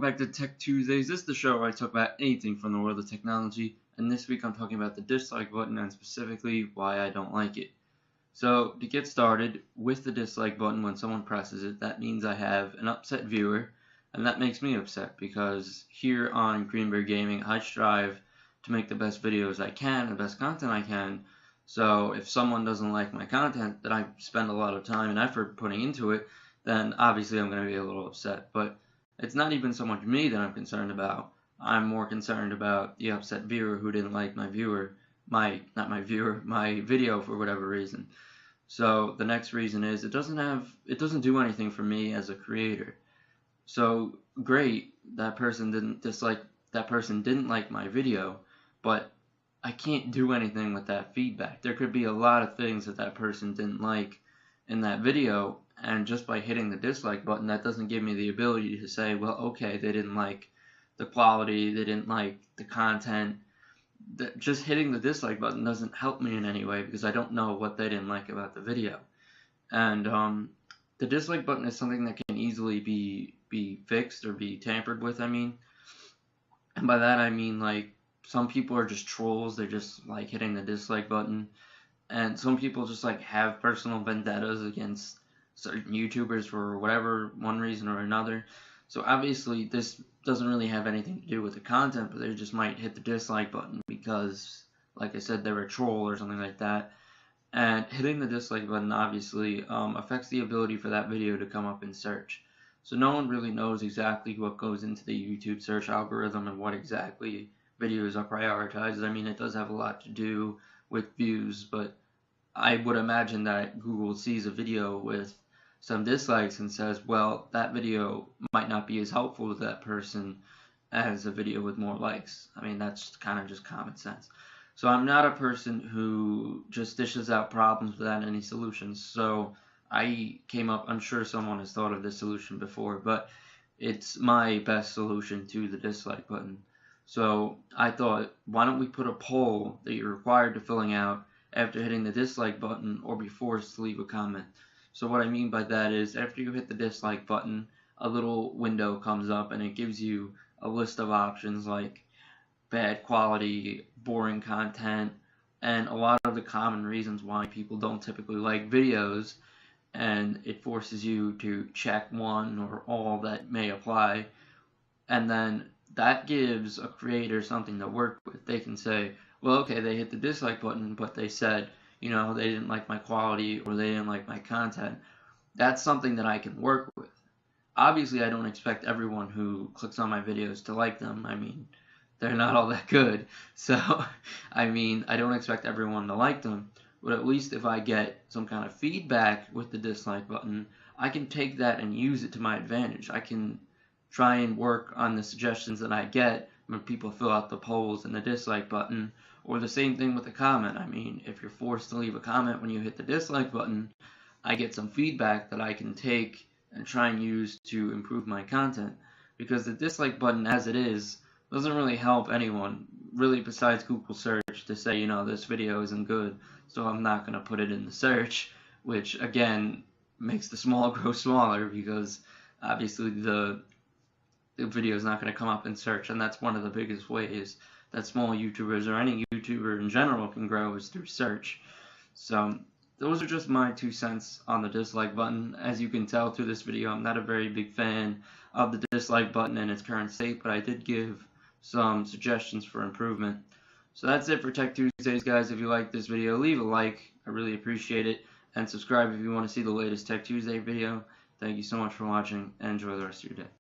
back to Tech Tuesdays. This is the show where I talk about anything from the world of technology, and this week I'm talking about the dislike button and specifically why I don't like it. So, to get started, with the dislike button, when someone presses it, that means I have an upset viewer, and that makes me upset because here on GreenbergGaming, I strive to make the best videos I can, the best content I can. So, if someone doesn't like my content that I spend a lot of time and effort putting into it, then obviously I'm going to be a little upset. But it's not even so much me that I'm concerned about. I'm more concerned about the upset viewer who didn't like my video for whatever reason. So the next reason is it doesn't do anything for me as a creator. So great, that person didn't like my video, but I can't do anything with that feedback. There could be a lot of things that person didn't like in that video, and just by hitting the dislike button, that doesn't give me the ability to say, well, okay, they didn't like the quality, they didn't like the content. Just hitting the dislike button doesn't help me in any way because I don't know what they didn't like about the video. And the dislike button is something that can easily be fixed or be tampered with, and by that I mean, like, some people are just trolls. They're just like hitting the dislike button, and some people just like have personal vendettas against certain YouTubers for whatever one reason or another. So obviously this doesn't really have anything to do with the content, but they just might hit the dislike button because, like I said, they're a troll or something like that. And hitting the dislike button obviously affects the ability for that video to come up in search. So no one really knows exactly what goes into the YouTube search algorithm and what exactly videos are prioritized. It does have a lot to do with views, but I would imagine that Google sees a video with some dislikes and says, well, that video might not be as helpful to that person as a video with more likes. That's kind of just common sense. So I'm not a person who just dishes out problems without any solutions. So I'm sure someone has thought of this solution before, but it's my best solution to the dislike button. So I thought, why don't we put a poll that you're required to filling out after hitting the dislike button or be forced to leave a comment. So what I mean by that is, after you hit the dislike button, a little window comes up and it gives you a list of options like bad quality, boring content, and a lot of the common reasons why people don't typically like videos, and it forces you to check one or all that may apply, and then that gives a creator something to work with. They can say, well, okay, they hit the dislike button, but they said, they didn't like my quality or they didn't like my content. That's something that I can work with. Obviously, I don't expect everyone who clicks on my videos to like them. They're not all that good. So, I don't expect everyone to like them. But at least if I get some kind of feedback with the dislike button, I can take that and use it to my advantage. I can try and work on the suggestions that I get when people fill out the polls and the dislike button, or the same thing with a comment. If you're forced to leave a comment when you hit the dislike button, I get some feedback that I can take and try and use to improve my content, because the dislike button as it is doesn't really help anyone, really, besides Google search, to say, this video isn't good, so I'm not going to put it in the search, which again makes the small grow smaller because obviously the video is not going to come up in search, and that's one of the biggest ways that small YouTubers or any YouTuber in general can grow is through search. So those are just my 2 cents on the dislike button. As you can tell through this video, I'm not a very big fan of the dislike button in its current state, but I did give some suggestions for improvement. So that's it for Tech Tuesdays, guys. If you like this video, leave a like. I really appreciate it. And subscribe if you want to see the latest Tech Tuesday video. Thank you so much for watching, and enjoy the rest of your day.